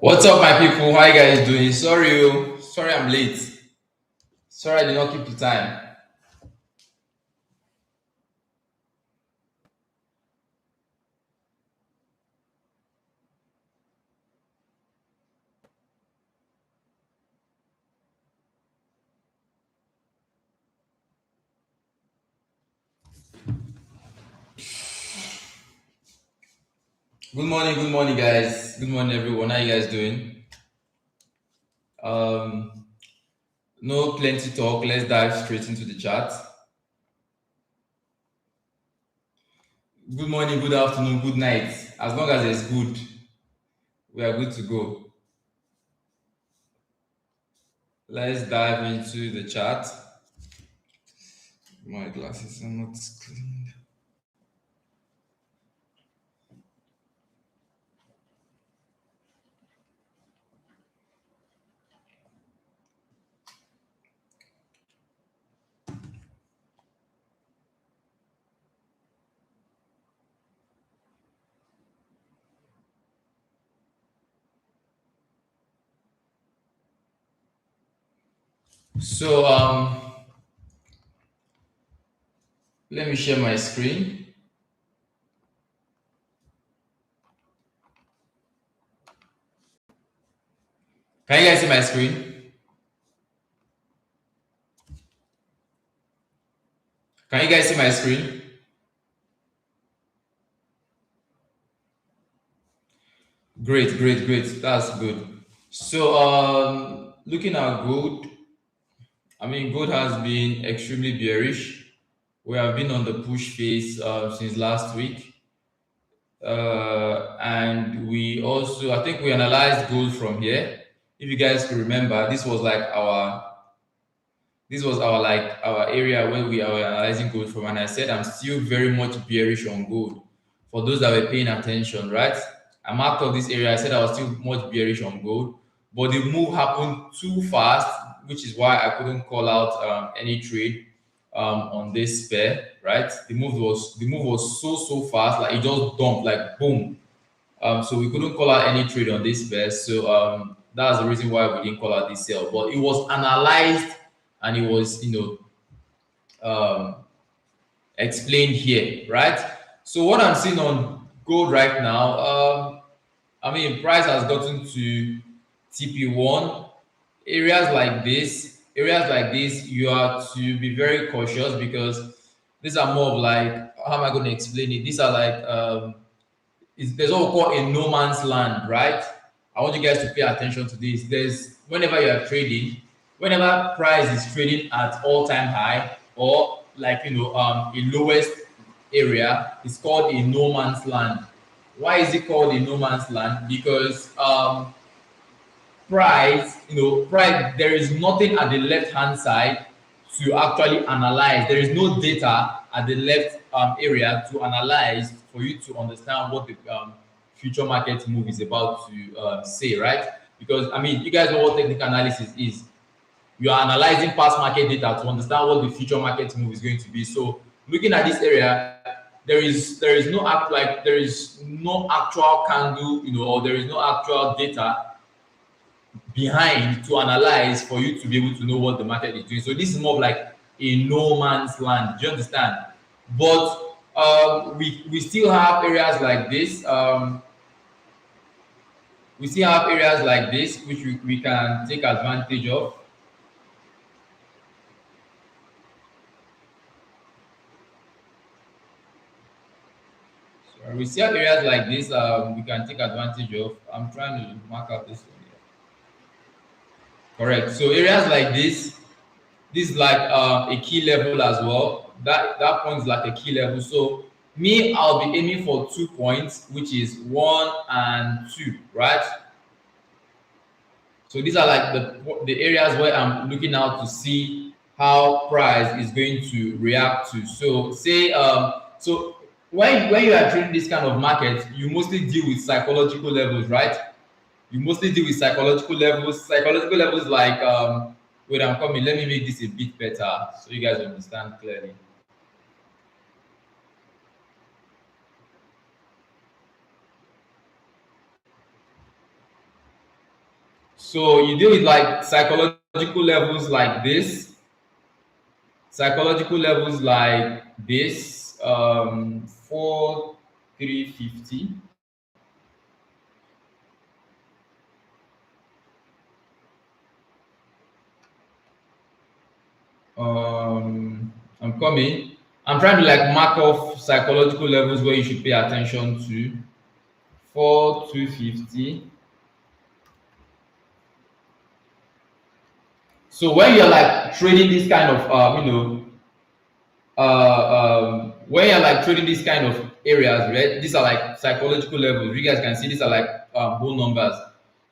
What's up, my people? How you guys doing? Sorry I'm late. Sorry I did not keep the time. Good morning, guys. Good morning, everyone. How you guys doing? Um, no plenty talk. Let's dive straight into the chat. Good morning, good afternoon, good night. As long as it's good, we are good to go. Let's dive into the chat. My glasses are not clean. So let me share my screen. Can you guys see my screen? Can you guys see my screen? Great, great, great. That's good. So, looking at gold, I mean, gold has been extremely bearish. We have been on the push phase since last week, and we also, I think, we analyzed gold from here. If you guys can remember, this was our area where we are analyzing gold from, and I said I'm still very much bearish on gold. For those that were paying attention, right? I marked up this area. I said I was still much bearish on gold, but the move happened too fast, which is why I couldn't call out any trade on this pair. Right? The move was so fast, like it just dumped, like boom. So we couldn't call out any trade on this pair. So that's the reason why we didn't call out this sell. But it was analyzed and it was explained here, right? So what I'm seeing on gold right now, I mean, price has gotten to TP1. Areas like this, you have to be very cautious because these are more of like, how am I going to explain it? These are like, there's what we call a no man's land, right? I want you guys to pay attention to this. There's whenever you are trading, whenever price is trading at all-time high or like a lowest area, it's called a no man's land. Why is it called a no man's land? Because price, there is nothing at the left hand side to actually analyze. There is no data at the left area to analyze for you to understand what the future market move is about to say, right? Because I mean, you guys know what technical analysis is. You are analyzing past market data to understand what the future market move is going to be. So looking at this area, there is no actual candle, or there is no actual data behind to analyze for you to be able to know what the market is doing. So this is more of like a no man's land. Do you understand? But we still have areas like this. We still have areas like this which we can take advantage of. So we still have areas like this we can take advantage of. I'm trying to mark out this one here. Correct. So areas like this is like a key level as well. That point is like a key level. So me, I'll be aiming for 2 points, which is 1 and 2, right? So these are like the areas where I'm looking out to see how price is going to react to. So say so when you are trading this kind of market, you mostly deal with psychological levels, right? You mostly deal with psychological levels. Psychological levels like wait, I'm coming. Let me make this a bit better so you guys understand clearly. So you deal with like psychological levels like this, psychological levels like this, 4350. I'm coming. I'm trying to like mark off psychological levels where you should pay attention to. 4250. So when you're like trading this kind of when you're like trading these kind of areas, right? These are like psychological levels. You guys can see these are like whole numbers.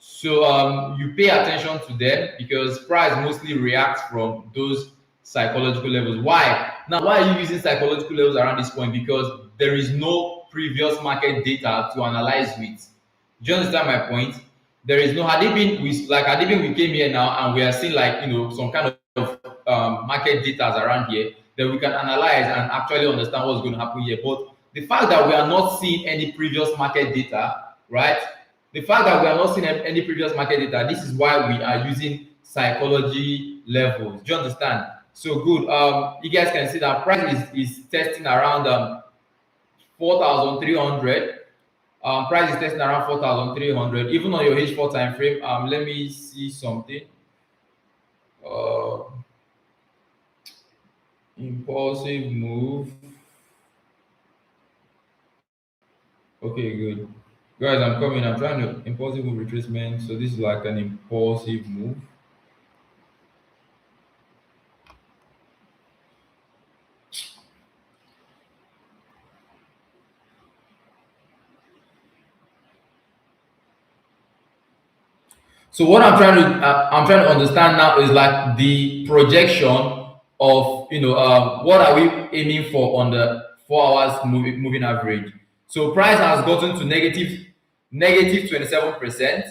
So you pay attention to them because price mostly reacts from those psychological levels. Why? Now, why are you using psychological levels around this point? Because there is no previous market data to analyze with. Do you understand my point? There is no, had it been we came here now and we are seeing like some kind of market data around here, then we can analyze and actually understand what's going to happen here. But the fact that we are not seeing any previous market data, right? The fact that we are not seeing any previous market data, this is why we are using psychology levels. Do you understand? So good. You guys can see that price is testing around 4,300. Price is testing around 4,300. Even on your H4 time frame. Let me see something. Uh, Impulsive move. Okay, good. Guys, I'm coming. I'm trying to impulsive move retracement. So this is like an impulsive move. So what I'm trying to understand now is like the projection of what are we aiming for on the 4 hours moving average. So price has gotten to negative 27%,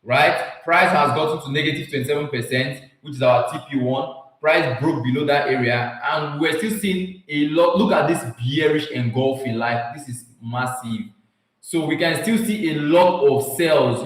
right? Price has gotten to negative 27%, which is our TP1. Price broke below that area, and we're still seeing a lot. Look at this bearish engulfing, like this is massive. So we can still see a lot of sales,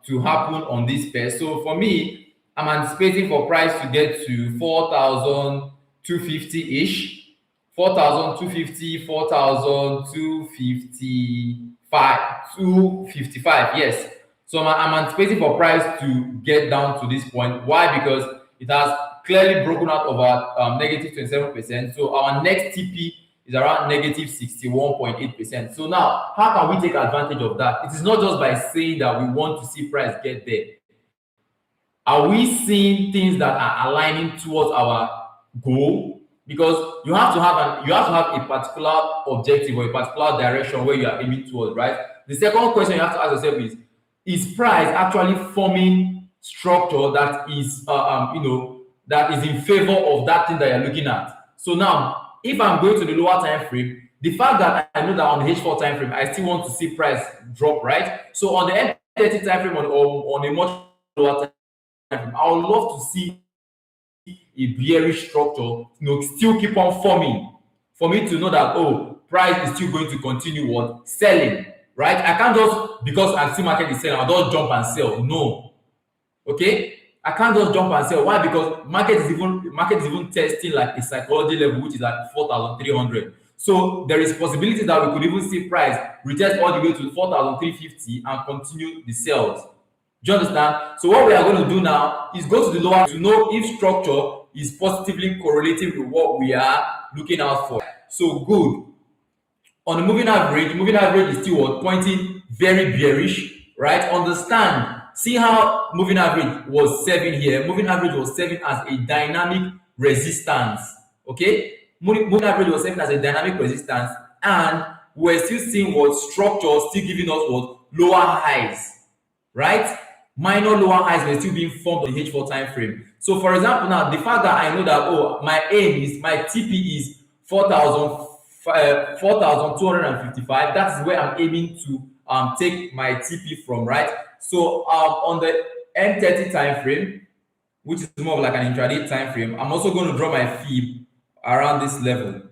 to happen on this pair. So for me, I'm anticipating for price to get to 4,250 ish, 4,250, 4,255, 255. Yes. So I'm anticipating for price to get down to this point. Why? Because it has clearly broken out of our negative 27%. So our next TP is around negative 61.8%. So now, how can we take advantage of that? It is not just by saying that we want to see price get there. Are we seeing things that are aligning towards our goal? Because you have to have a particular objective or a particular direction where you are aiming towards, right? The second question you have to ask yourself is price actually forming structure that is that is in favor of that thing that you're looking at? So now, if I'm going to the lower time frame, the fact that I know that on the H4 time frame, I still want to see price drop, right? So on the M30 time frame on a much lower time frame, I would love to see a bearish structure, still keep on forming for me to know that, oh, price is still going to continue what selling, right? I can't just because I see market is selling, I'll just jump and sell. No, okay. I can't just jump and sell. Why? Because market is even testing like a psychology level, which is at 4,300. So there is possibility that we could even see price retest all the way to 4,350 and continue the sales. Do you understand? So what we are going to do now is go to the lower to know if structure is positively correlative with what we are looking out for. So good. On the moving average is still what pointing very bearish, right? Understand, see how moving average was serving here. Moving average was serving as a dynamic resistance. Okay, moving average was serving as a dynamic resistance, and we're still seeing what structure still giving us what lower highs, right? Minor lower highs were still being formed on the H4 time frame. So for example, now the fact that I know that, oh, my TP is 4,255, that is where I'm aiming to take my TP from, right? So on the M30 time frame, which is more of like an intraday time frame, I'm also going to draw my fib around this level.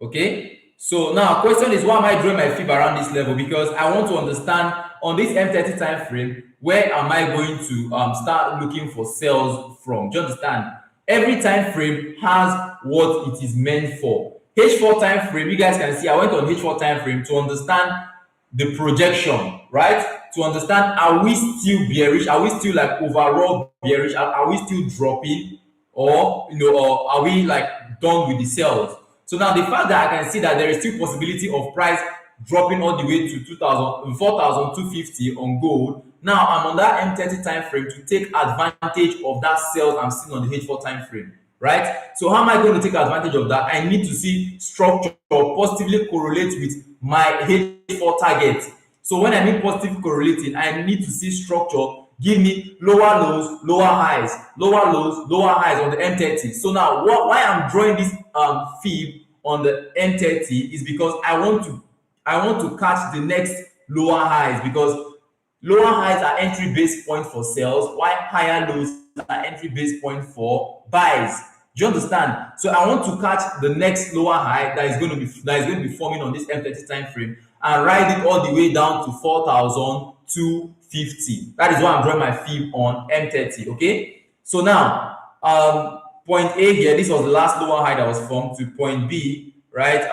Okay, so now question is, why am I drawing my fib around this level? Because I want to understand on this M30 time frame, where am I going to start looking for sales from? Do you understand? Every time frame has what it is meant for. H4 time frame, you guys can see I went on H4 time frame to understand the projection, right? To understand, are we still bearish? Are we still like overall bearish? Are we still dropping? Or or are we like done with the sales? So now the fact that I can see that there is still possibility of price dropping all the way to 2000 4250 on gold. Now I'm on that M30 time frame to take advantage of that sales I'm seeing on the H4 time frame, right? So how am I going to take advantage of that? I need to see structure positively correlate with my H4 target. So when I mean positive correlating, I need to see structure give me lower lows, lower highs, lower lows, lower highs on the M30. So now why I'm drawing this fib on the M30 is because I want to catch the next lower highs, because lower highs are entry base point for sales, while higher lows are entry base point for buys. Do you understand? So I want to catch the next lower high that is going to be forming on this M30 time frame and ride it all the way down to 4,250. That is why I'm drawing my fib on M30. Okay. So now, point A here, this was the last lower high that was formed, to point B, right?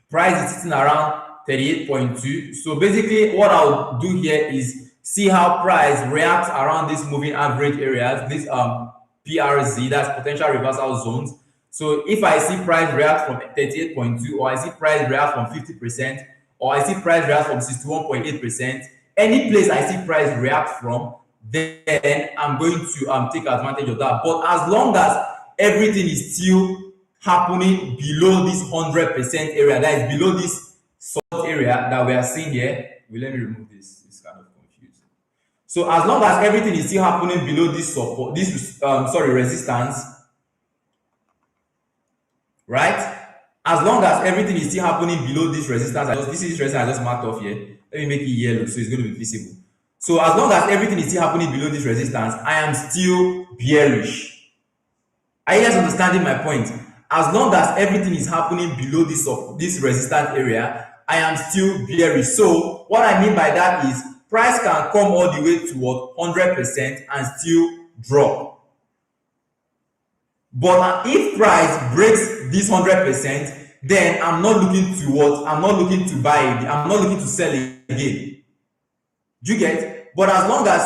Price is sitting around 38.2. So basically what I'll do here is see how price reacts around these moving average areas, this PRZ, that's potential reversal zones. So if I see price react from 38.2, or I see price react from 50%, or I see price react from 61.8%, any place I see price react from, then I'm going to take advantage of that. But as long as everything is still happening below this 100% area, that is below this support area that we are seeing here. Let me remove this. It's kind of confused. So as long as everything is still happening below this support, this resistance, right? As long as everything is still happening below this resistance, this is resistance I just marked off here. Let me make it yellow so it's going to be visible. So as long as everything is still happening below this resistance, I am still bearish. Are you guys understanding my point? As long as everything is happening below this resistance area, I am still bearish. So what I mean by that is price can come all the way to 100% and still drop. But if price breaks this 100%, then I'm not looking to what? I'm not looking to buy it. I'm not looking to sell it again. Do you get? But as long as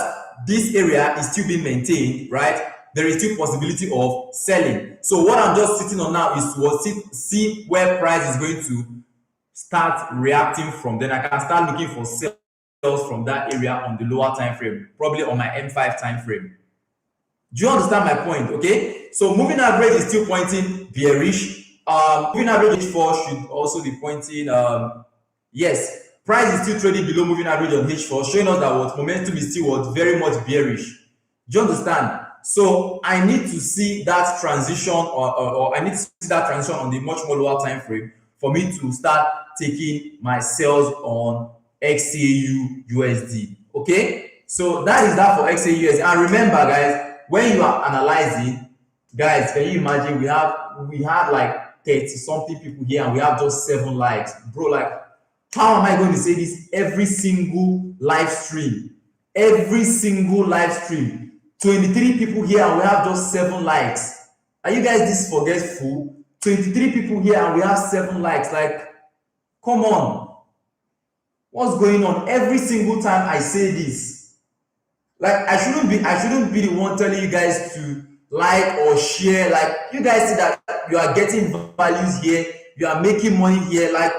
this area is still being maintained, right, there is still possibility of selling. So what I'm just sitting on now is to see where price is going to start reacting from. Then I can start looking for sales from that area on the lower time frame, probably on my M5 time frame. Do you understand my point? Okay. So moving average is still pointing bearish. Moving average H4 should also be pointing yes. Price is still trading below moving average on H4, showing us that what momentum is still what very much bearish. Do you understand? So I need to see that transition, or I need to see that transition on the much more lower time frame for me to start taking my sales on XAU USD. Okay, so that is that for XAU USD. And remember, guys, when you are analyzing, guys, can you imagine we had like 30 something people here and we have just 7 likes, bro? Like, how am I going to say this every single live stream? Every single live stream, 23 people here and we have just 7 likes. Are you guys this forgetful? 23 people here and we have 7 likes. Like, come on, what's going on? Every single time I say this, like, I shouldn't be the one telling you guys to like or share. Like, you guys see that you are getting values here, you are making money here. Like,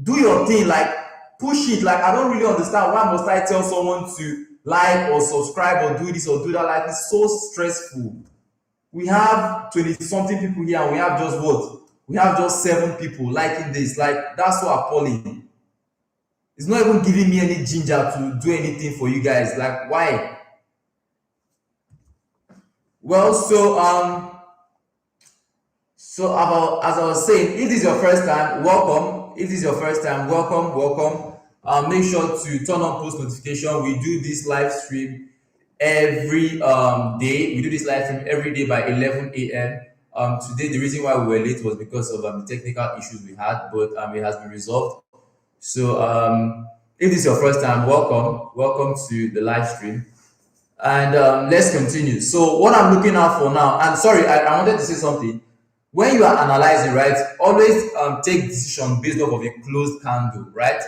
do your thing, like, push it. Like, I don't really understand why must I tell someone to like or subscribe or do this or do that. Like, it's so stressful. We have 20 something people here and we have just what? We have just 7 people liking this. Like, that's so appalling. It's not even giving me any ginger to do anything for you guys. Like, why? Well, so about, as I was saying, if this is your first time, welcome. If this is your first time, welcome. Make sure to turn on post notification. We do this live stream every day. We do this live stream every day by 11 a.m. Today, the reason why we were late was because of the technical issues we had, but it has been resolved. So If this is your first time, welcome to the live stream. And let's continue. So what I'm looking out for now, and sorry, I wanted to say something. When you are analyzing, right, always take decision based off of a closed candle, right?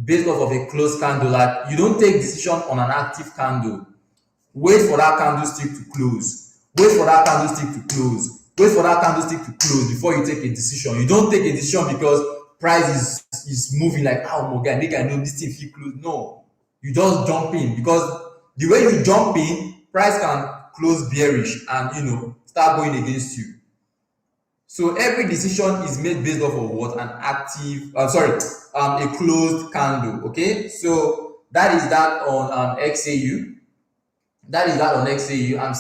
Based off of a closed candle. Like you don't take decision on an active candle. Wait for that candlestick to close. Wait for that candlestick to close. Wait for that candlestick to close before you take a decision. You don't take a decision because price is moving like, oh my god, make I know this thing fit close. No, you just jump in because the way you jump in, price can close bearish and start going against you. So every decision is made based off of what? An active, a closed candle. Okay, so that is that on XAU. That is that on XAU. I'm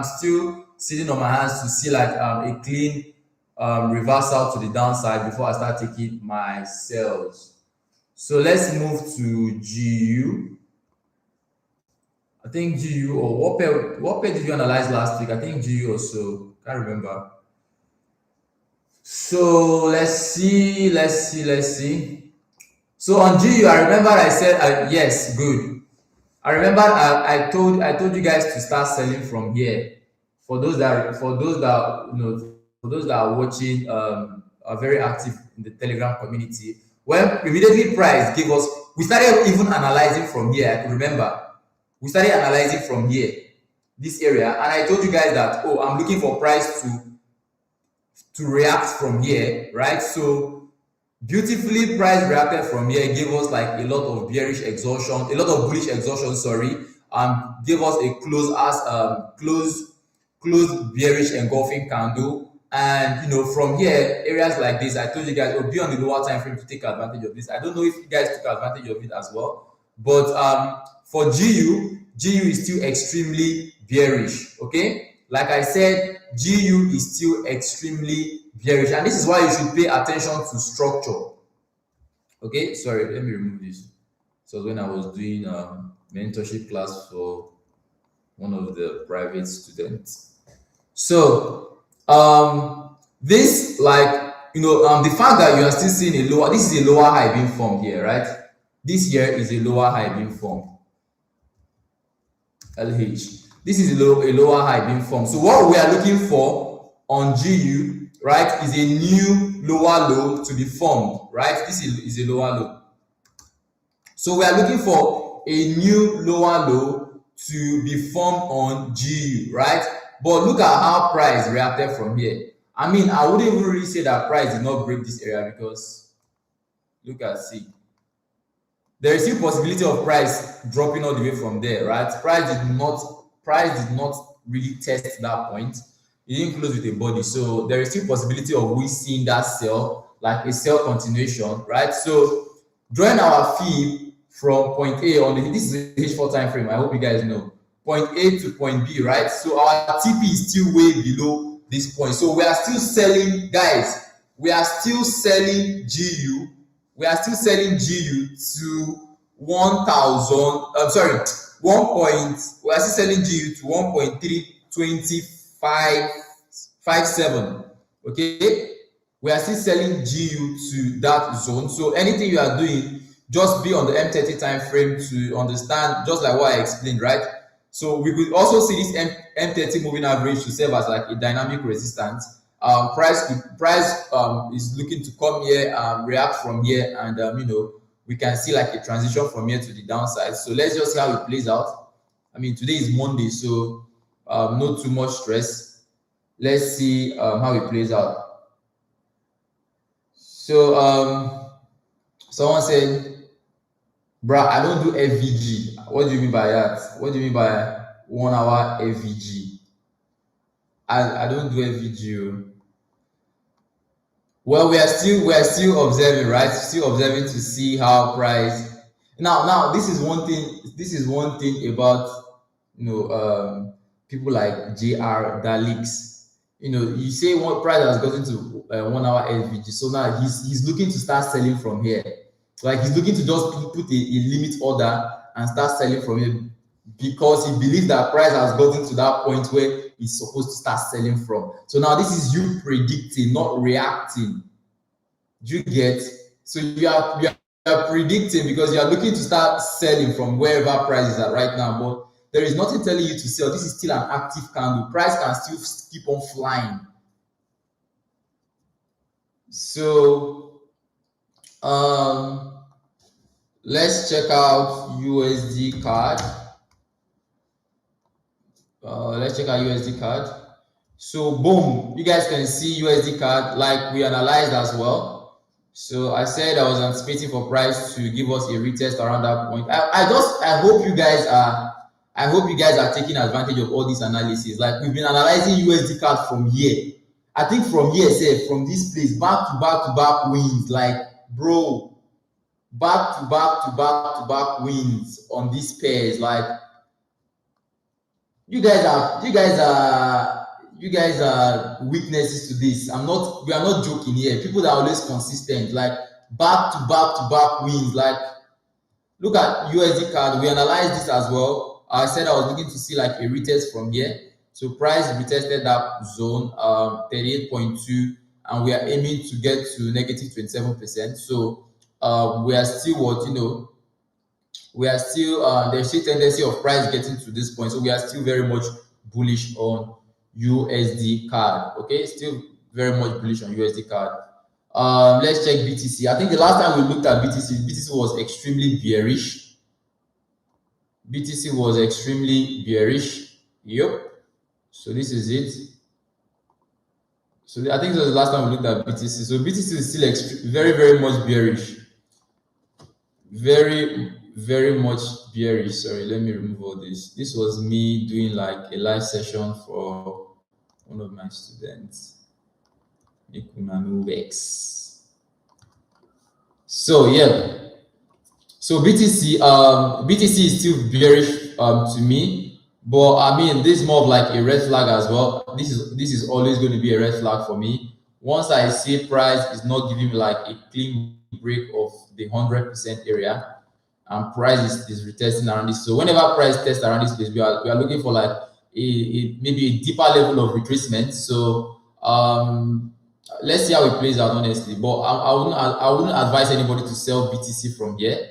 still sitting on my hands to see like a clean reversal to the downside before I start taking my sells. So let's move to GU. I think GU, or what pair did you analyze last week? I think GU also. Can't remember. So let's see. So on GU, I remember I said yes, good. I remember I told you guys to start selling from here. For those that are watching, are very active in the Telegram community. When immediately price gave us, we started even analyzing from here. I could remember we started analyzing from here, this area, and I told you guys that, oh, I'm looking for price to react from here, right? So beautifully price reacted from here, gave us like a lot of bearish exhaustion, a lot of bullish exhaustion, sorry, gave us a close bearish engulfing candle. And from here, areas like this, I told you guys, be on the lower time frame to take advantage of this. I don't know if you guys took advantage of it as well, but for GU is still extremely bearish. Okay, like I said, GU is still extremely bearish, and this is why you should pay attention to structure. Okay, sorry, let me remove this. So when I was doing mentorship class for one of the private students. So this, like, the fact that you are still seeing a lower, this is a lower high being formed here, right? This here is a lower high being formed. LH. This is a lower high being formed. So what we are looking for on GU, right, is a new lower low to be formed, right? This is a lower low. So we are looking for a new lower low to be formed on GU, right? But look at how price reacted from here. I mean, I wouldn't even really say that price did not break this area, because look at C. There is still possibility of price dropping all the way from there, right? Price did not really test that point. It didn't close with a body, so there is still possibility of we seeing that sell, like a sell continuation, right? So drawing our fee from point A on this is a H4 time frame. I hope you guys know point A to point B, right? So our TP is still way below this point. So we are still selling, guys. We are still selling GU. We are still selling GU to 1,000. I'm sorry, 1 point. We are still selling GU to 1.32557. Okay, we are still selling GU to that zone. So anything you are doing, just be on the M30 time frame to understand, just like what I explained, right? So we could also see this M30 moving average to serve as like a dynamic resistance. Price is looking to come here, react from here, and we can see like a transition from here to the downside. So let's just see how it plays out. I mean, today is Monday, so not too much stress. Let's see how it plays out. So someone said, bruh, I don't do FVG. What do you mean by that? What do you mean by 1 hour FVG? I don't do FVG. Well, we are still observing, right? Still observing to see how price. Now this is one thing about people like JR Dalix. You say what price has gotten to 1 hour FVG, so now he's looking to start selling from here. Like he's looking to just put a limit order and start selling from here, because he believes that price has gotten to that point where he's supposed to start selling from. So now this is you predicting, not reacting. Do you get? So you are are predicting because you are looking to start selling from wherever prices are right now, but there is nothing telling you to sell. This is still an active candle. Price can still keep on flying. So let's check out USD card. Let's check out USD card. So boom, you guys can see USD card like we analyzed as well. So I said I was anticipating for price to give us a retest around that point. I hope you guys are taking advantage of all this analysis. Like we've been analyzing USD card from here. I think from here, say from this place, back to back to back wins. Like bro, back to back to back to back wins on these pairs. Like you guys are witnesses to this. We are not joking here. People that are always consistent, like back to back to back wins. Like look at USD card. We analyzed this as well. I said I was looking to see like a retest from here. So price retested that zone 38.2, and we are aiming to get to negative 27%. So we are still we are still there's still tendency of price getting to this point, so we are still very much bullish on USD card. Okay, still very much bullish on USD card. Let's check BTC. I think the last time we looked at BTC was extremely bearish. BTC was extremely bearish. Yep. So this is it. So I think this was the last time we looked at BTC. So BTC is still very, very much bearish. Very much bearish. Sorry, let me remove all this. This was me doing like a live session for one of my students. So yeah, so BTC is still bearish to me, but I mean this is more of like a red flag as well. This is always going to be a red flag for me. Once I see price is not giving me like a clean break of the 100% area, and price is retesting around this. So whenever price tests around this place, we are looking for like maybe a deeper level of retracement. So let's see how it plays out, honestly. But I wouldn't advise anybody to sell BTC from here.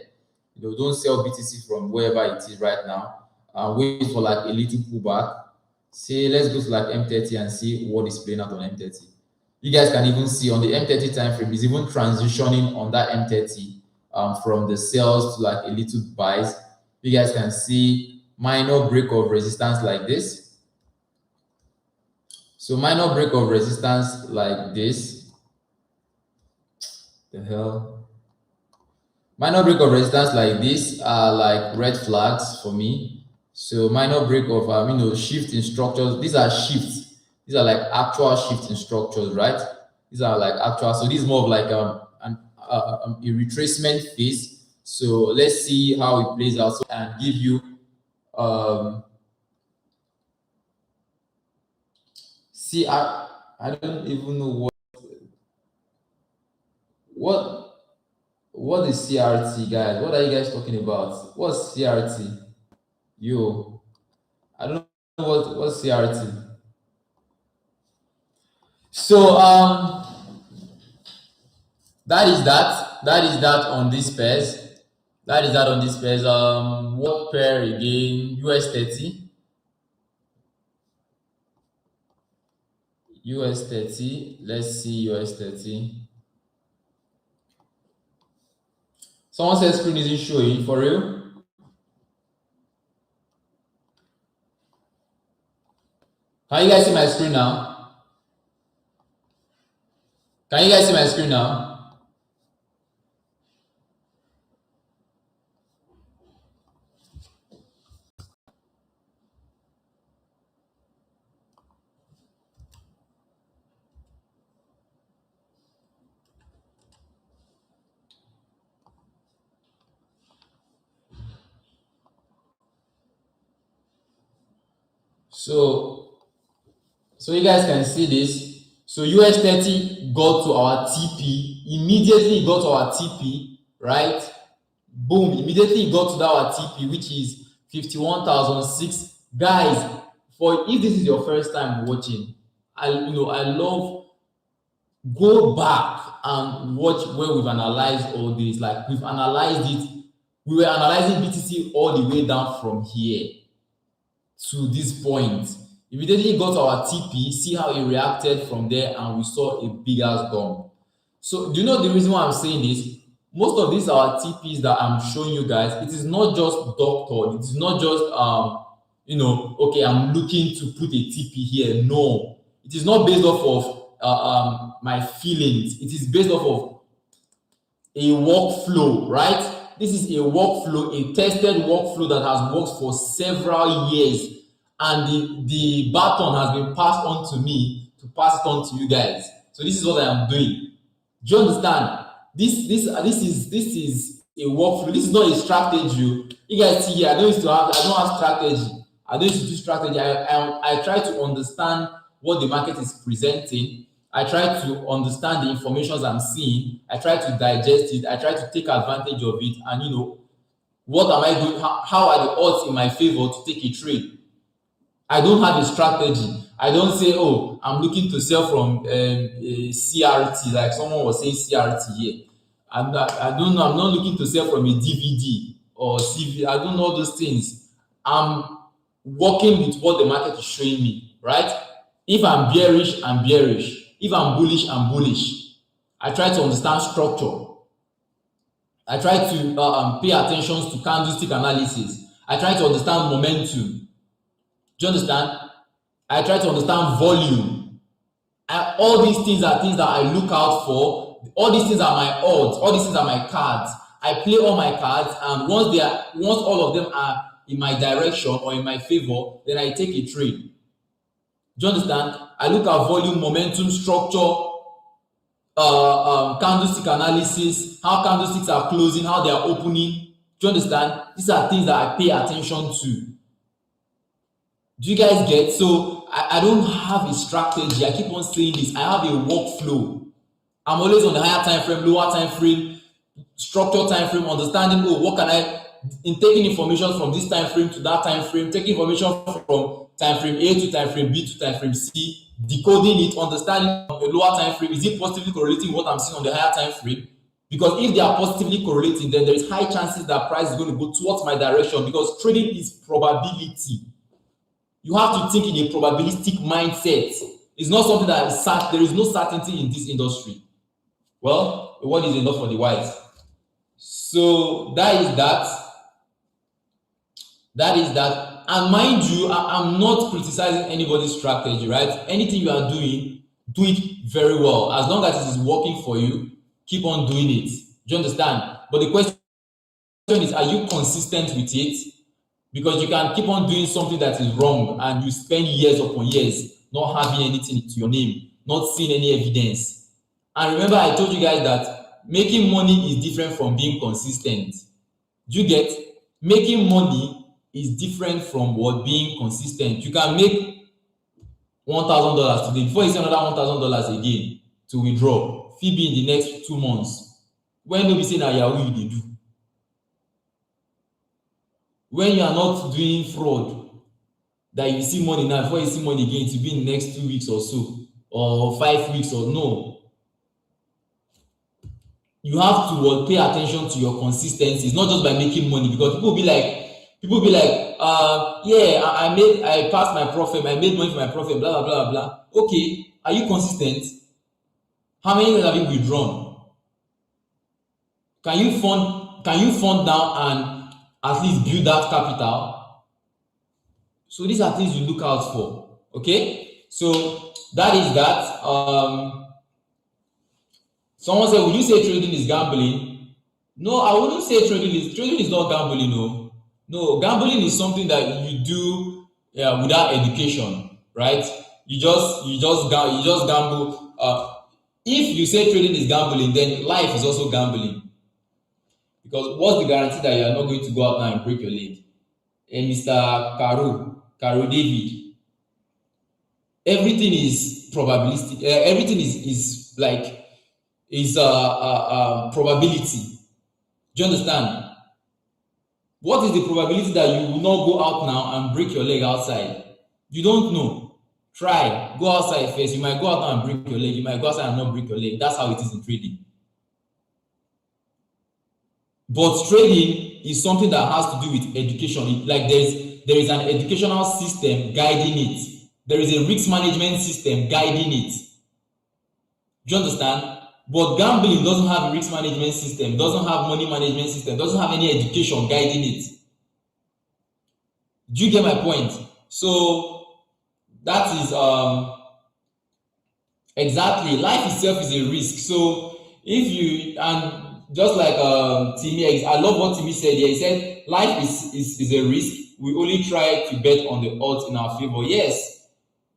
Don't sell BTC from wherever it is right now. Wait for like a little pullback. Say let's go to like M30 and see what is playing out on M30. You guys can even see on the M30 time frame is even transitioning on that M30 from the sells to like a little buys. You guys can see minor break of resistance like this. So minor break of resistance like this. The hell? Minor break of resistance like this are like red flags for me. So minor break of shift in structures. These are shifts. These are like actual shift in structures, right? These are like actual. So this is more of like a retracement phase. So let's see how it plays out and give you see I don't even know what is CRT, guys. What are you guys talking about? What's CRT? Yo, I don't know what's CRT. So that is that on this pairs. That is that on this pairs. What pair again? US 30. US 30. Let's see US 30. Someone says screen isn't showing for real. Can you guys see my screen now? Can you guys see my screen now? So you guys can see this. So US 30 got to our TP. Immediately got to our TP, right? Boom, immediately got to that our TP, which is 51,006. Guys, if this is your first time watching, I love, go back and watch where we've analyzed all this. Like we've analyzed it. We were analyzing BTC all the way down from here to this point. Immediately got our TP, see how it reacted from there, and we saw a big ass dump. So do you know the reason why I'm saying this? Most of these are TPs that I'm showing you guys. It is not just doctored. It is not just okay, I'm looking to put a TP here. No, it is not based off of my feelings. It is based off of a workflow, right? This is a workflow, a tested workflow that has worked for several years, and the baton has been passed on to me to pass it on to you guys. So this is what I am doing. Do you understand? This is a workflow. This is not a strategy. You guys see here, I don't have strategy. I don't used to do strategy. I try to understand what the market is presenting. I try to understand the information I'm seeing. I try to digest it. I try to take advantage of it. And what am I doing? How are the odds in my favor to take a trade? I don't have a strategy. I don't say, oh, I'm looking to sell from CRT, like someone was saying CRT here. I don't know. I'm not looking to sell from a DVD or CV. I don't know those things. I'm working with what the market is showing me, right? If I'm bearish, I'm bearish. If I'm bullish, I'm bullish. I try to understand structure. I try to pay attention to candlestick analysis. I try to understand momentum. Do you understand? I try to understand volume. All these things are things that I look out for. All these things are my odds. All these things are my cards. I play all my cards, and once all of them are in my direction or in my favor, then I take a trade. Do you understand? I look at volume, momentum, structure, candlestick analysis, how candlesticks are closing, how they are opening. Do you understand? These are things that I pay attention to. Do you guys get? So I don't have a strategy. I keep on saying this. I have a workflow. I'm always on the higher time frame, lower time frame, structure time frame, understanding, what can I, in taking information from this time frame to that time frame, taking information from time frame A to time frame B to time frame C, decoding it, understanding a lower time frame. Is it positively correlating with what I'm seeing on the higher time frame? Because if they are positively correlating, then there is high chances that price is going to go towards my direction, because trading is probability. You have to think in a probabilistic mindset. It's not something that is there is no certainty in this industry. Well, the word is enough for the wise. So that is that. That is that. And mind you, I'm not criticizing anybody's strategy, right? Anything you are doing, do it very well. As long as it is working for you, keep on doing it. Do you understand? But the question is, are you consistent with it? Because you can keep on doing something that is wrong and you spend years upon years not having anything to your name, not seeing any evidence. And remember, I told you guys that making money is different from being consistent. Do you get? Making money is different from what being consistent. You can make $1,000 today before you see another $1,000 again to withdraw. Fee be in the next 2 months. When you be saying that Yahoo you do. When you are not doing fraud, that you see money now, before you see money again, to be in the next 2 weeks or so, or 5 weeks or no. You have to pay attention to your consistency. It's not just by making money, because people be like, yeah, I passed my profit, I made money for my profit, blah, blah, blah, blah. Okay, are you consistent? How many have you withdrawn? Can you fund down and at least build that capital? So these are things you look out for. Okay, so that is that. Someone said, would you say trading is gambling? No, I wouldn't say trading is not gambling. No, gambling is something that you do without education, right? You just gamble. If you say trading is gambling, then life is also gambling. Because what's the guarantee that you are not going to go out now and break your leg? And Mr. Caro David, everything is probabilistic. Everything is probability. Do you understand? What is the probability that you will not go out now and break your leg outside? You don't know. Try. Go outside first. You might go out and break your leg. You might go outside and not break your leg. That's how it is in trading. But trading is something that has to do with education. Like there is an educational system guiding it. There is a risk management system guiding it. Do you understand? But gambling doesn't have a risk management system, doesn't have money management system, doesn't have any education guiding it. Do you get my point? So that is exactly, life itself is a risk. So if you, and just like Timmy, I love what Timmy said here. He said life is a risk. We only try to bet on the odds in our favor. Yes,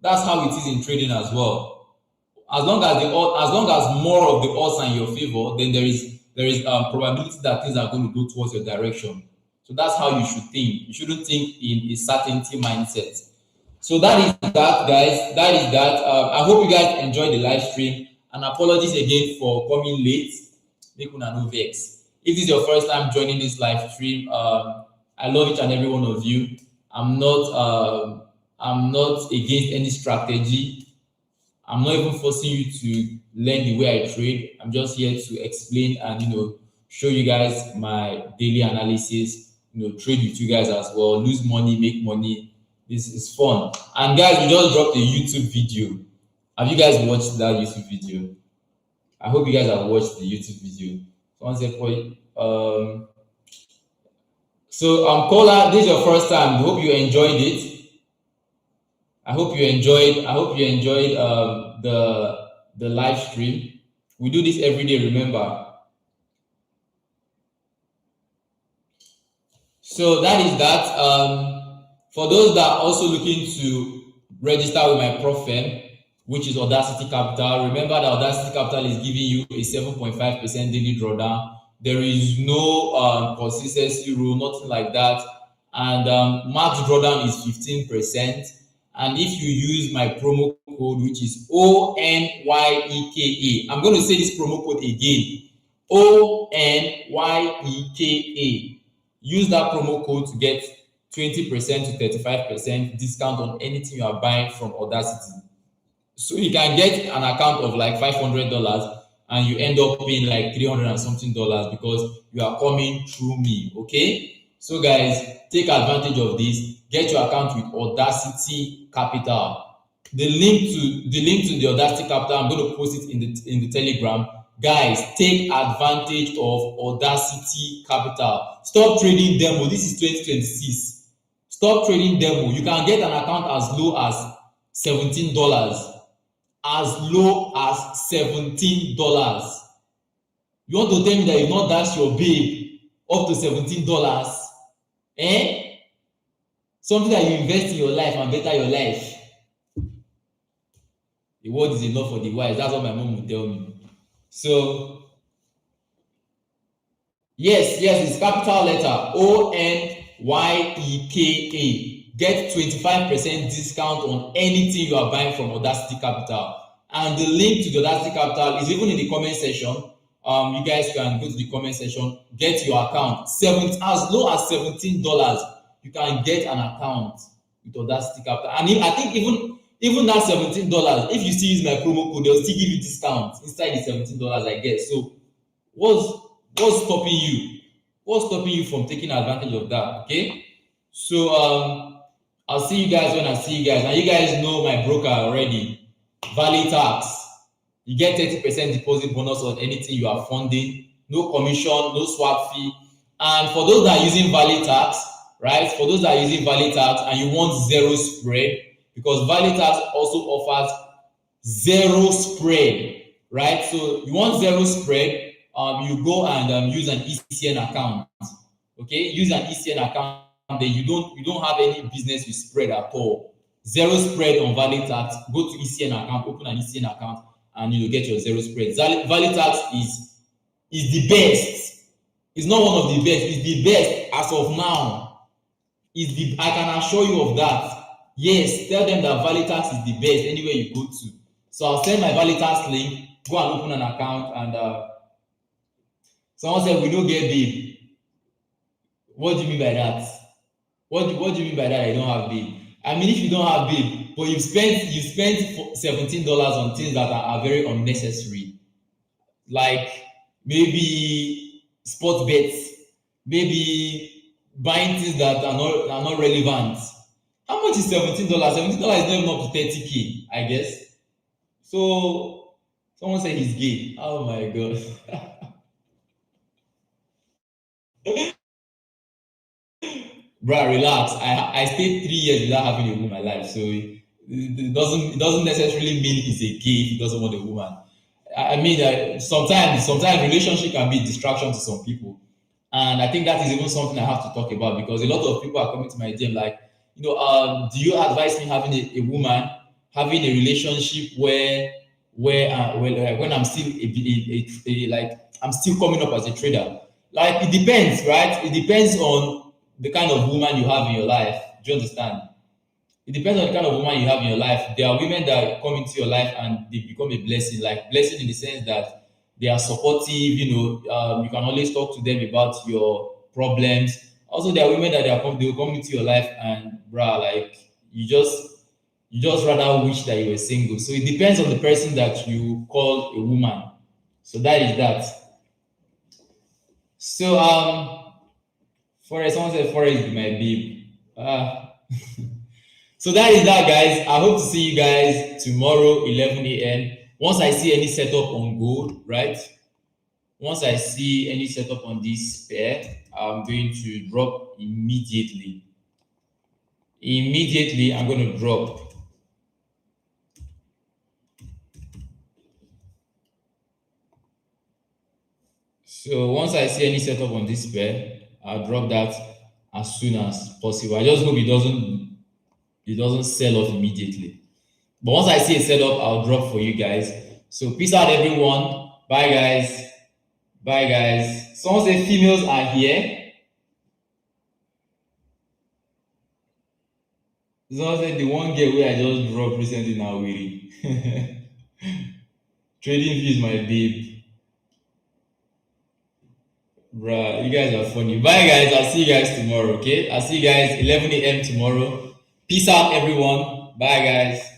that's how it is in trading as well. As long as more of the odds are in your favor, then there is probability that things are going to go towards your direction. So that's how you should think. You shouldn't think in a certainty mindset. So that is that, guys. That is that. I hope you guys enjoyed the live stream, and apologies again for coming late. Make una no vex. If this is your first time joining this live stream, I love each and every one of you. I'm not against any strategy. I'm not even forcing you to learn the way I trade. I'm just here to explain and show you guys my daily analysis. Trade with you guys as well. Lose money, make money. This is fun. And guys, we just dropped a YouTube video. Have you guys watched that YouTube video? I hope you guys have watched the YouTube video. So Kola, this is your first time. I hope you enjoyed it. I hope you enjoyed the live stream. We do this every day, remember. So that is that. For those that are also looking to register with my prop firm, which is Audacity Capital, remember that Audacity Capital is giving you a 7.5% daily drawdown. There is no consistency rule, nothing like that. And max drawdown is 15%. And if you use my promo code, which is ONYEKA, I'm going to say this promo code again, ONYEKA. Use that promo code to get 20% to 35% discount on anything you are buying from Audacity. So you can get an account of like $500 and you end up paying like $300 and something because you are coming through me. Okay, so guys, take advantage of this. Get your account with Audacity Capital. The link to the Audacity Capital, I'm going to post it in the Telegram. Guys, take advantage of Audacity Capital. Stop trading demo. This is 2026. Stop trading demo. You can get an account as low as $17. As low as $17. You want to tell me that you not dash your babe up to $17? Something that you invest in your life and better your life. The word is enough for the wise. That's what my mom would tell me. So yes, it's capital letter ONYEKA. Get 25% discount on anything you are buying from Audacity Capital. And the link to the Audacity Capital is even in the comment section. You guys can go to the comment section, get your account. As low as $17, you can get an account with Audacity Capital. And I think even that $17, if you still use my promo code, they'll still give you discount inside the $17, I guess. So what's stopping you? What's stopping you from taking advantage of that? Okay. So I'll see you guys when I see you guys. And you guys know my broker already. Valetax. You get 30% deposit bonus on anything you are funding. No commission, no swap fee. And for those that are using valetax, right? For those that are using valetax and you want zero spread, because valetax also offers zero spread, right? So you want zero spread, you go and use an ECN account. Okay, use an ECN account. Then you don't have any business with spread at all. Zero spread on valetax. Go to ECN account, open an ECN account, and you will get your zero spread. Valetax is the best. It's not one of the best. It's the best as of now. I can assure you of that. Yes, tell them that valetax is the best anywhere you go to. So I'll send my valetax link. Go and open an account. And someone said we don't get babe. What do you mean by that? What do you mean by that? I don't have babe. I mean, if you don't have babe, but you spent $17 on things that are very unnecessary, like maybe sports bets, maybe buying things that are not relevant. How much is $17? $17 is not even up to 30K, I guess. So someone said he's gay. Oh my god. Bruh, relax. I stayed 3 years without having a woman in my life, so it doesn't necessarily mean he's a gay if he doesn't want a woman. I mean, sometimes relationship can be a distraction to some people, and I think that is even something I have to talk about because a lot of people are coming to my DM like, do you advise me having a woman, having a relationship where when I'm still like I'm still coming up as a trader? Like it depends, right? It depends on the kind of woman you have in your life. Do you understand? It depends on the kind of woman you have in your life. There are women that come into your life and they become a blessing, like blessing in the sense that they are supportive. You can always talk to them about your problems. Also, there are women that they will come into your life and bruh, like you just rather wish that you were single. So it depends on the person that you call a woman. So that is that. So Forex, someone said Forex be my babe. So that is that, guys. I hope to see you guys tomorrow, 11 a.m. Once I see any setup on gold, right? Once I see any setup on this pair, I'm going to drop immediately. Immediately, I'm going to drop. So once I see any setup on this pair, I'll drop that as soon as possible. I just hope it doesn't sell off immediately. But once I see a setup, I'll drop for you guys. So peace out, everyone. Bye, guys. Bye, guys. Someone said females are here. Someone said the one girl where I just dropped recently now, Weary. Trading views, my babe. Bruh, you guys are funny. Bye, guys. I'll see you guys tomorrow, okay? I'll see you guys 11 a.m. tomorrow. Peace out, everyone. Bye, guys.